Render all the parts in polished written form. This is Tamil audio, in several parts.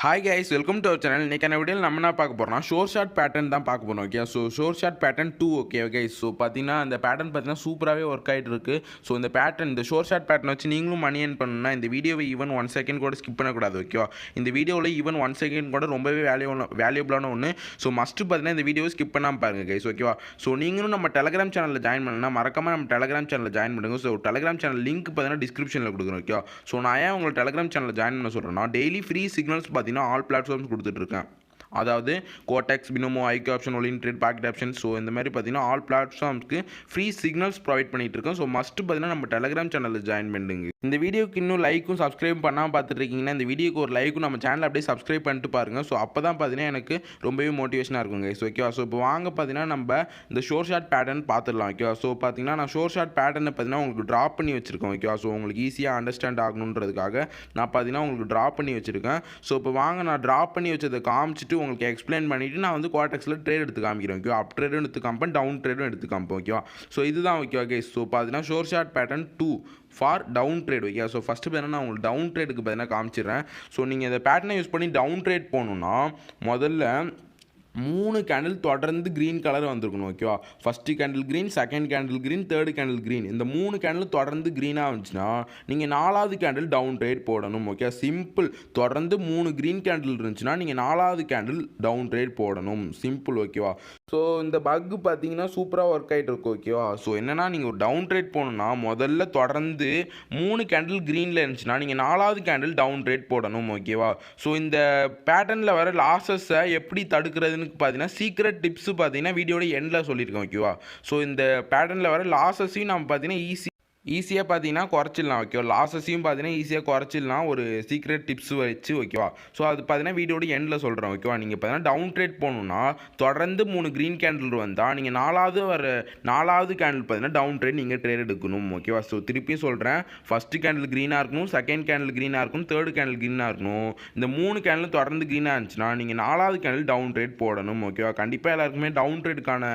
Hi guys, welcome to our channel. இன்னைக்கான வீடியோவில் நம்ம என்ன பார்க்க போறோம்னா ஷோர்ஷாட் பேட்டர்ன் தான் பார்க்க போறோம். Okay, so sure shot pattern 2. Okay guys, so பார்த்தீங்கன்னா இந்த பேட்டர்ன் பார்த்தீங்கன்னா சூப்பராகவே ஒர்க் ஆகிட்டு இருக்கு. ஸோ இந்த பேட்டர்ன், இந்த ஷோர்ஷாட் பேட்டர்ன் வச்சு நீங்களும் மணி ஏர்ன் பண்ணணும்னா இந்த வீடியோவை ஈவன் 1 செகண்ட் கூட ஸ்கிப் பண்ணக்கூடாது. ஓகேவா, இந்த வீடியோவில் ஈவன் 1 செகண்ட் கூட ரொம்பவே வேல்யூபிளான ஒன்று. ஸோ மஸ்ட்டு பார்த்தீங்கன்னா இந்த வீடியோவை ஸ்கிப் பண்ணாமல் பாருங்கள் கைஸ். ஓகேவா, ஸோ நீங்களும் நம்ம டெலகிராம் சேனலில் ஜாயின் பண்ணணும்னா மறக்காமல் நம்ம டெலகிராம் சேனலில் ஜாயின் பண்ணுங்க. ஸோ டெலகிராம் சேனல் லிங்க் பார்த்தீங்கன்னா டிஸ்கிரிப்ஷனில் கொடுக்குறோம். ஓகேவா, ஸோ நான் ஏன் உங்களை டெலகிராம் சேனலில் ஜாயின் பண்ண சொல்கிறேன்னா டெய்லி ஃப்ரீ சிக்னல்ஸ் பார்த்தீங்கன்னா ஆல் பிளாட்ஃபார்ம்ஸ் கொடுத்துட்ருக்கேன். அதாவது Quotex, binomo, IQ option, Olymp trade, pocket option. So இந்த மாதிரி பார்த்தீங்கன்னா ஆல் பிளாட்ஃபார்ம்ஸ்க்கு ஃப்ரீ சிக்னல்ஸ் ப்ரொவைட் பண்ணிட்டு இருக்கோம். ஸோ மஸ்ட்டு பார்த்தீங்கன்னா நம்ம டெலகிராம் சேனலில் ஜாயின் பண்ணுங்க. இந்த வீடியோக்கு இன்னும் லைக்கும் சப்ஸ்கிரைப் பண்ணாமல் பார்த்துட்டு இருக்கீங்கன்னா இந்த வீடியோக்கு ஒரு லைக்கும் நம்ம சேனல் அப்படியே சப்ஸ்கிரைப் பண்ணிட்டு பாருங்கள். ஸோ அப்போ தான் பார்த்தீங்கன்னா எனக்கு ரொம்பவே மோட்டிவேஷனாக இருக்குங்க. ஸோ ஓகேவா, ஸோ இப்போ வாங்க பார்த்தீங்கன்னா நம்ம இந்த ஷோர்ஷாட் பேட்டர்ன் பார்த்துடலாம். ஓகேவா, ஸோ பார்த்தீங்கன்னா நான் ஷோர்ஷாட் பேட்டர்னை பார்த்தீங்கன்னா உங்களுக்கு ட்ராப் பண்ணி வச்சிருக்கேன். ஓகேவா, ஸோ உங்களுக்கு ஈஸியாக அண்டர்ஸ்டாண்ட் ஆகணுன்றதுக்காக நான் பார்த்தீங்கன்னா உங்களுக்கு ட்ராப் பண்ணி வச்சிருக்கேன். ஸோ இப்போ வாங்க நான் ட்ராப் பண்ணி வச்சதை காமிச்சிட்டு உங்களுக்கு எக்ஸ்பிளைன் பண்ணிவிட்டு நான் வந்து குவாட்டெக்ஸில் ட்ரேட் எடுத்து காமிக்கிறேன். ஓகேவா, அப் ட்ரேடும் எடுத்து காமிப்பேன், டவுன் ட்ரேடும் எடுத்து காமிப்பேன். ஓகேவா, ஸோ இதுதான். ஓகேவா கைஸ், ஸோ பார்த்தீங்கன்னா sure shot pattern 2 for down trade. Okay, so first பார்த்தீங்கன்னா நான் உங்களுக்கு டவுன் ட்ரேடுக்கு பார்த்தீங்கன்னா காமிச்சிடுறேன். ஸோ நீங்கள் இந்த பேட்டர்னை யூஸ் பண்ணி டவுன் ட்ரேட் போகணுன்னா முதல்ல 3 கேண்டில் தொடர்ந்து க்ரீன் கலர் வந்திருக்கணும். ஓகேவா, first candle green, second candle green, third candle green. இந்த 3 கேண்டில் தொடர்ந்து க்ரீனாக இருந்துச்சுன்னா நீங்கள் 4வது கேண்டில் டவுன் ட்ரேட் போடணும். Okay, simple. தொடர்ந்து 3 க்ரீன் கேண்டில் இருந்துச்சுன்னா நீங்கள் 4வது கேண்டில் டவுன் ட்ரேட் போடணும். சிம்பிள். ஓகேவா, ஸோ இந்த பக்கு பார்த்தீங்கன்னா சூப்பராக ஒர்க் ஆகிட்டு இருக்கும். ஓகேவா, ஸோ என்னென்னா நீங்கள் ஒரு டவுன் ட்ரேட் போகணுன்னா முதல்ல தொடர்ந்து 3 கேண்டில் க்ரீனில் இருந்துச்சுன்னா நீங்கள் 4வது கேண்டில் டவுன் ட்ரேட் போடணும். ஓகேவா, ஸோ இந்த பேட்டர்னில் வர லாஸஸை எப்படி தடுக்கிறதுன்னு பார்த்தீங்கன்னா சீக்ரெட் டிப்ஸ் பார்த்தீங்கன்னா வீடியோட எண்டில் சொல்லியிருக்கேன். ஓகேவா, ஸோ இந்த பேட்டர்னில் வர லாஸஸையும் நம்ம பார்த்தீங்கன்னா ஈஸியாக பார்த்தீங்கன்னா குறைச்சிடலாம். ஓகேவா, லாஸஸையும் பார்த்தீங்கன்னா ஈஸியாக குறைச்சிடலாம் ஒரு சீக்ரெட் டிப்ஸ் வச்சு. ஓகேவா, ஸோ அது பார்த்தீங்கன்னா வீடியோட எண்டில் சொல்கிறேன். ஓகேவா, நீங்கள் பார்த்தீங்கன்னா டவுன் ட்ரேட் போகணுன்னா தொடர்ந்து 3 க்ரீன் கேண்டில் வந்தால் நீங்கள் 4வது கேண்டில் பார்த்தீங்கன்னா டவுன் ட்ரேட் நீங்கள் ட்ரேட் எடுக்கணும். ஓகேவா, ஸோ திருப்பியும் சொல்கிறேன், ஃபஸ்ட்டு கேண்டில் க்ரீனாக இருக்கணும், செகண்ட் கேண்டில் க்ரீனாக இருக்கணும், தேர்டு கேண்டில் க்ரீனாக இருக்கணும். இந்த 3 கேண்டில் தொடர்ந்து க்ரீனாக இருந்துச்சுன்னா நீங்கள் 4வது கேண்டில் டவுன் ட்ரேட் போடணும். ஓகேவா, கண்டிப்பாக எல்லாருக்குமே டவுன் ட்ரேடுக்கான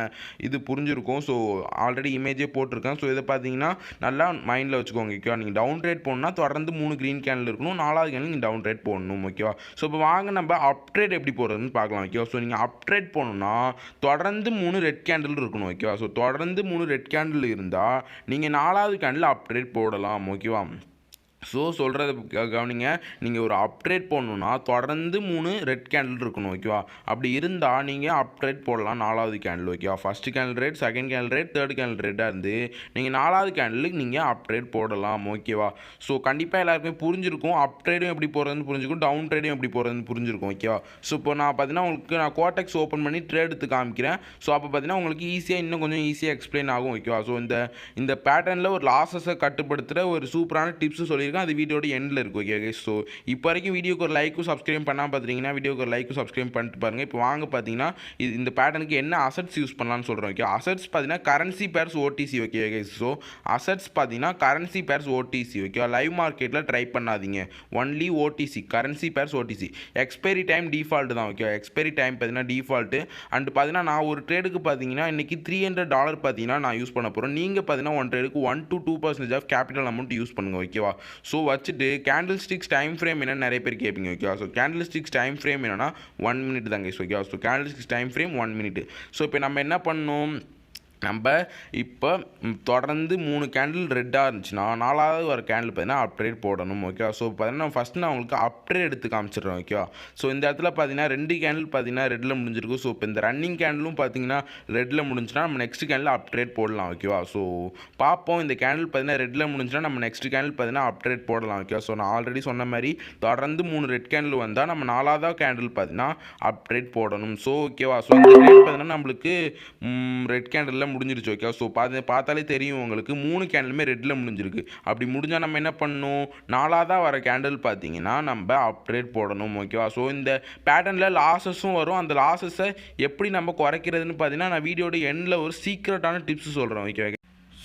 இது புரிஞ்சிருக்கும். ஸோ ஆல்ரெடி இமேஜே போட்டிருக்கேன். ஸோ இதை பார்த்தீங்கன்னா நல்லா மைண்டில் வச்சுக்கோங்க. ஓகேவா, நீங்கள் டவுன் ட்ரேட் போடணும்னா தொடர்ந்து 3 க்ரீன் கேண்டில் இருக்கணும், 4வது கேண்டில் நீங்கள் டவுன் ட்ரேட் போடணும். ஓகேவா, ஸோ இப்போ வாங்க நம்ம அப் ட்ரேட் எப்படி போடுறதுன்னு பார்க்கலாம். ஓகேவா, ஸோ நீங்கள் அப் ட்ரேட் போகணுன்னா தொடர்ந்து 3 ரெட் கேண்டில் இருக்கணும். ஓகேவா, ஸோ தொடர்ந்து 3 ரெட் கேண்டில் இருந்தால் நீங்கள் 4வது கேண்டில் அப் ட்ரேட் போடலாம். ஓகேவா, ஸோ சொல்கிறத கவனிங்க, நீங்கள் ஒரு அப்ட்ரேட் போடணுன்னா தொடர்ந்து 3 ரெட் கேண்டில் இருக்கணும். ஓகேவா, அப்படி இருந்தால் நீங்கள் அப்ட்ரேட் போடலாம் 4வது கேண்டில். ஓகேவா, first candle rate, second candle rate, third candle ரேட்டாக இருந்து நீங்கள் 4வது கேண்டிலுக்கு நீங்கள் அப்ட்ரேட் போடலாம். ஓகேவா, ஸோ கண்டிப்பாக எல்லாருக்குமே புரிஞ்சிருக்கும். அப்ட்ரேடும் எப்படி போகிறதுன்னு புரிஞ்சிருக்கும், டவுன் ட்ரேடும் எப்படி போகிறதுன்னு புரிஞ்சிருக்கும். ஓகேவா, ஸோ இப்போ நான் பார்த்தீங்கன்னா உங்களுக்கு நான் Quotex ஓப்பன் பண்ணி ட்ரேட் எடுத்து காமிக்கிறேன். ஸோ அப்போ பார்த்தீங்கன்னா உங்களுக்கு ஈஸியாக இன்னும் கொஞ்சம் ஈஸியாக எக்ஸ்பிளைன் ஆகும். ஓகேவா, ஸோ இந்த பேட்டர்னில் ஒரு லாஸஸை கட்டுப்படுத்துகிற ஒரு சூப்பரான டிப்ஸ் சொல்லி அது வீடியோட எண்டில் இருக்கும். ஓகே, ஸோ இப்போ வரைக்கும் வீடியோக்கு ஒரு லைக்கும் சப்ஸ்கிரைப் பண்ணாமல் பார்த்துட்டிங்கன்னா வீடியோக்கு ஒரு லைக்கும் சப்ஸ்கிரைப் பண்ணிட்டு பாருங்கள். இப்போ வாங்க பார்த்தீங்கன்னா இந்த பேட்டர்னுக்கு என்ன அசட்ஸ் யூஸ் பண்ணலாம்னு சொல்கிறோம். ஓகே, அசட்ஸ் பார்த்தீங்கன்னா currency pairs OTC. Okay, so assets பார்த்தீங்கன்னா currency pairs OTC. Okay, live மார்க்கெட்டில் ட்ரை பண்ணாதீங்க, only OTC, currency pairs OTC. Expiry time default தான். ஓகே, எக்ஸ்பைரி டைம் பார்த்தீங்கன்னா டிஃபால்ட்டு. அண்ட் பார்த்தீங்கன்னா நான் ஒரு ட்ரேடுக்கு பார்த்தீங்கன்னா இன்றைக்கி $300 பார்த்தீங்கன்னா நான் யூஸ் பண்ண போகிறேன். நீங்கள் பார்த்தீங்கன்னா ஒன் ட்ரேடுக்கு 1 to 2% of capital amount use பண்ணுங்கள். ஓகேவா, ஸோ வச்சுட்டு கேண்டில்ஸ்டிக்ஸ் டைம் ஃப்ரேம் என்னன்னு நிறைய பேர் கேட்பீங்க. ஓகேவா, ஸோ கேண்டில்ஸ்டிக்ஸ் டைம் ஃப்ரேம் என்னன்னா 1 minute தாங்க. ஓகேவா, so candlesticks time frame 1 minute. So இப்போ நம்ம என்ன பண்ணணும், நம்ம இப்போ தொடர்ந்து 3 கேண்டில் ரெட்டாக இருந்துச்சுன்னா 4வது ஒரு கேண்டில் பார்த்தீங்கன்னா அப்ட்ரேட் போடணும். ஓகேவா, ஸோ பார்த்தீங்கன்னா ஃபஸ்ட்டு நான் உங்களுக்கு அப்ட்ரேட் எடுத்து காமிச்சிடுறேன். ஓகேவா, ஸோ இந்த இடத்துல பார்த்தீங்கன்னா 2 கேண்டில் பார்த்தீங்கன்னா ரெட்டில் முடிஞ்சிருக்கும். ஸோ இப்போ இந்த ரன்னிங் கேண்டிலும் பார்த்தீங்கன்னா ரெட்டில் முடிஞ்சுன்னா நம்ம நெக்ஸ்ட் கேண்டில் அப்ட்ரேட் போடலாம். ஓகேவா, ஸோ பார்ப்போம். இந்த கேண்டில் பார்த்தீங்கன்னா ரெட்டில் முடிஞ்சுன்னா நம்ம நெக்ஸ்ட் கேண்டில் பார்த்தீங்கன்னா அப்ட்ரேட் போடலாம். ஓகேவா, ஸோ நான் ஆல்ரெடி சொன்ன மாதிரி தொடர்ந்து 3 ரெட் கேண்டில் வந்தால் நம்ம 4வது கேண்டில் பார்த்தீங்கன்னா அப்ட்ரேட் போடணும். ஸோ ஓகேவா, ஸோ இந்த ரேட் பார்த்தீங்கன்னா நம்மளுக்கு ரெட் கேண்டில் முடிஞ்சிருச்சு. ஓகே, ஸோ பார்த்தாலே தெரியும் உங்களுக்கு 3 கேண்டிலுமே ரெட்டில் முடிஞ்சிருக்கு. அப்படி முடிஞ்சால் நம்ம என்ன பண்ணணும், 4வது வர கேண்டில் பார்த்தீங்கன்னா நம்ம அப்ட்ரேட் போடணும். ஓகேவா, ஸோ இந்த பேட்டர்னில் லாஸஸும் வரும். அந்த லாஸஸை எப்படி நம்ம குறைக்கிறதுன்னு பார்த்தீங்கன்னா நான் வீடியோட எண்டில் ஒரு சீக்ரெட்டான டிப்ஸ் சொல்கிறேன். ஓகே,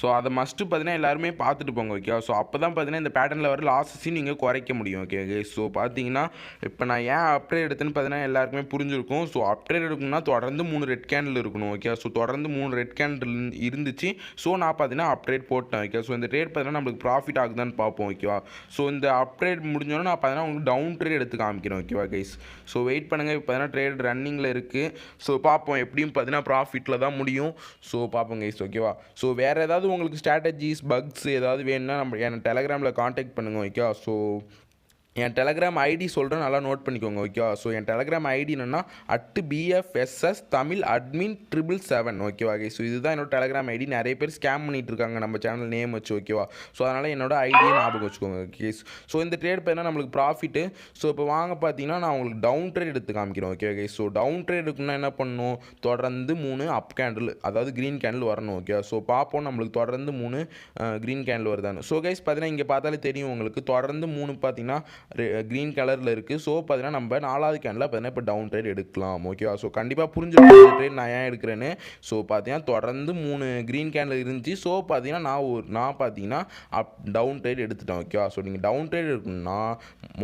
ஸோ ஸோ அதை மஸ்ட்டு பார்த்தீங்கன்னா எல்லாருமே பார்த்துட்டு போங்க ஓகே. ஸோ அப்போ தான் பார்த்தீங்கன்னா இந்த பேட்டர்னில் வர லாஸஸையும் நீங்கள் குறைக்க முடியும் ஓகே. ஸோ பார்த்தீங்கன்னா இப்போ நான் ஏன் அப்ட்ரேட் எடுத்தேன்னு பார்த்தீங்கன்னா எல்லாருக்குமே புரிஞ்சிருக்கும். ஸோ அப்ட்ரேட் எடுக்கணும்னா தொடர்ந்து 3 ரெட் கேண்டில் இருக்கணும் ஓகே. ஸோ தொடர்ந்து 3 ரெட் கேண்டில் இருந்துச்சு. ஸோ நான் பார்த்தீங்கன்னா அப்ட்ரேட் போட்டேன் ஓகே. ஸோ இந்த ட்ரேட் பார்த்தீங்கன்னா நம்மளுக்கு ப்ராஃபிட் ஆகுதான்னு பார்ப்போம் ஓகேவா. ஸோ இந்த அப்ட்ரேட் முடிஞ்சோன்னா நான் பார்த்தீங்கன்னா உங்களுக்கு டவுன் ட்ரேட் எடுத்து காமிக்கிறேன் ஓகேவா கைஸ். ஸோ வெயிட் பண்ணுங்கள். இப்போ பார்த்தீங்கன்னா ட்ரேட் ரன்னிங்கில் இருக்குது. ஸோ பார்ப்போம் எப்படியும் பார்த்தீங்கன்னா ப்ராஃபிட்டில் தான் முடியும். ஸோ பார்ப்போம் கைஸ் ஓகேவா. ஸோ வேறு ஏதாவது உங்களுக்கு ஸ்ட்ராட்டஜிஸ் பக்ஸ் ஏதாவது வேணும்னா நம்ம என் டெலகிராமில் காண்டாக்ட் பண்ணுங்கள் ஓகே. ஸோ என் டெலகிராம் ஐடி சொல்கிறேன், நல்லா நோட் பண்ணிக்கோங்க ஓகே. ஸோ என் டெலகிராம் ஐடி என்னென்னா @BFSS தமிழ் admin 777 ஓகேவா கைஸ். ஸோ இதுதான் என்னோட டெலகிராம் ஐடி. நிறைய பேர் ஸ்கேம் பண்ணிகிட்டு இருக்காங்க நம்ம சேனல் நேம் வச்சு ஓகேவா. ஸோ அதனால் என்னோட ஐடியை ஞாபகம் வச்சுக்கோங்க கேஸ். ஸோ இந்த ட்ரேட் பார்த்தீங்கன்னா நம்மளுக்கு ப்ராஃபிட்டு. ஸோ இப்போ வாங்க பார்த்தீங்கன்னா நான் உங்களுக்கு டவுன் ட்ரேட் எடுத்து காமிக்கிறேன் okay guys. So down trade இருக்குன்னா என்ன பண்ணணும், தொடர்ந்து 3 அப் கேண்டில் அதாவது க்ரீன் கேண்டில் வரணும் ஓகே. ஸோ பார்ப்போம் நம்மளுக்கு தொடர்ந்து 3 க்ரீன் கேண்டில் வருதான்னு. ஸோ கைஸ் பார்த்தீங்கன்னா இங்கே பார்த்தாலே தெரியும் உங்களுக்கு தொடர்ந்து 3 பார்த்தீங்கன்னா க்ரீன் கலரில் இருக்குது. ஸோ பார்த்தீங்கன்னா நம்ம 4வது கேண்டில் பார்த்தீங்கன்னா இப்போ டவுன் ட்ரேட் எடுக்கலாம் ஓகேவா. ஸோ கண்டிப்பாக புரிஞ்சுக்கணும் இந்த ட்ரேட் நான் ஏன் எடுக்கிறேன்னு. ஸோ பார்த்தீங்கன்னா தொடர்ந்து 3 க்ரீன் கேண்டில் இருந்துச்சு. ஸோ பார்த்தீங்கன்னா நான் பார்த்தீங்கன்னா டவுன் ட்ரேட் எடுத்துட்டேன் ஓகேவா. ஸோ நீங்கள் டவுன் ட்ரேட் எடுக்கணும்னா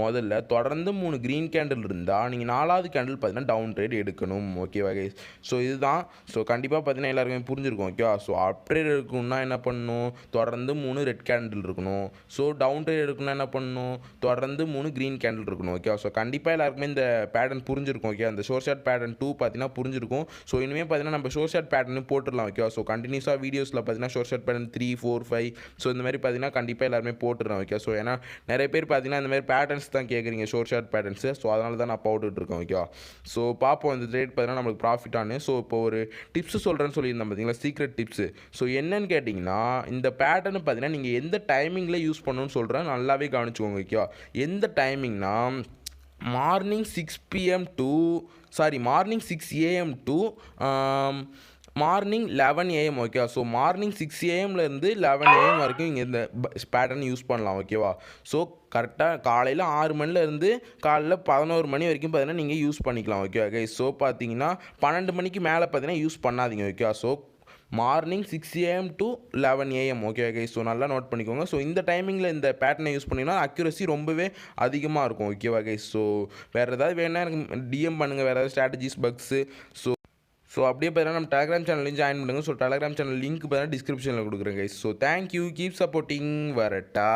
முதல்ல தொடர்ந்து 3 க்ரீன் கேண்டில் இருந்தால் நீங்கள் 4வது கேண்டில் பார்த்தீங்கன்னா டவுன் ட்ரேட் எடுக்கணும் ஓகேவா கைஸ். ஸோ இதுதான். ஸோ கண்டிப்பாக பார்த்தீங்கன்னா எல்லாருமே புரிஞ்சிருக்கும் ஓகேவா. ஸோ அப் ட்ரேட் எடுக்கணும்னா என்ன பண்ணணும், தொடர்ந்து 3 ரெட் கேண்டில் இருக்கணும். ஸோ டவுன் ட்ரேட் எடுக்கணும்னா என்ன பண்ணணும், தொடர்ந்து 3 க்ரீன் கேண்டில் இருக்கணும் ஓகே. ஸோ கண்டிப்பாக எல்லாருக்குமே இந்த பேட்டர்ன் புரிஞ்சிருக்கும் ஓகே. அந்த ஷோர்ஷாட் பேட்டர்ன் 2 பார்த்தீங்கன்னா புரிஞ்சிருக்கும். ஸோ இனிமேல் பார்த்தீங்கன்னா நம்ம ஷோர்ஷாட் பேட்டர்னு போட்டுடலாம் ஓகே. ஸோ கண்டினியூஸாக வீடியோஸில் பார்த்தீங்கன்னா ஷோர்ஷாட் பேட்டர்ன் 3, 4, 5 ஸோ இந்த மாதிரி பார்த்தீங்கன்னா கண்டிப்பாக எல்லாருமே போட்டுடுறோம் ஓகே. ஸோ ஏன்னா நிறைய பேர் பார்த்தீங்கன்னா இந்த மாதிரி பேட்டர்ன்ஸ் தான் கேட்குறீங்க ஷோர்ஷாட் பேட்டர்ன்ஸு. ஸோ அதனால தான் நான் போட்டுட்ருக்கேன் ஓகே. ஸோ பார்ப்போம் இந்த ட்ரேட் பார்த்தீங்கன்னா நம்மளுக்கு ப்ராஃபிட் ஆனு. ஸோ இப்போ ஒரு டிப்ஸு சொல்கிறேன்னு சொல்லியிருந்தேன் பார்த்தீங்களா, சீக்ரெட் டிப்ஸு. ஸோ என்னன்னு கேட்டிங்கன்னா இந்த பேட்டர்னு பார்த்தீங்கன்னா நீங்கள் எந்த டைமிங்கில் யூஸ் பண்ணணும்னு சொல்கிறேன், நல்லாவே கவனிச்சுக்கோங்க ஓகே. எந்த டைமிங்னா morning 6 AM to morning 11 AM okay. So morning 6 AMலேருந்து 11 AM வரைக்கும் இங்கே இந்த பேட்டர்ன் யூஸ் பண்ணலாம் ஓகேவா. ஸோ கரெக்டாக காலையில் 6 மணிலேருந்து காலையில் 11 மணி வரைக்கும் பார்த்தீங்கன்னா நீங்கள் யூஸ் பண்ணிக்கலாம் ஓகே ஓகே. ஸோ பார்த்தீங்கன்னா 12 மணிக்கு மேலே பார்த்தீங்கன்னா யூஸ் பண்ணாதீங்க okay. So morning 6 AM to 11 AM okay okay. So நல்லா நோட் பண்ணிக்கோங்க. ஸோ இந்த டைமிங்கில் இந்த பேட்டர்னை யூஸ் பண்ணிங்கன்னா அக்யூரசி ரொம்பவே அதிகமாக இருக்கும் ஓகேவா கைஸ். ஸோ வேறு ஏதாவது வேணுன்னா எனக்கு டிஎம் பண்ணுங்கள், வேறு ஏதாவது ஸ்ட்ராட்டஜிஸ் பக்ஸு. ஸோ அப்படியே பார்த்தீங்கன்னா நம்ம டெலகிராம் சேனல்லையும் ஜாயின் பண்ணுங்கள். ஸோ டெலகிராம் சேனல் லிங்க் பார்த்தீங்கன்னா டிஸ்கிரிப்ஷனில் கொடுக்குறேன் guys. So thank you, keep supporting, வரட்டா.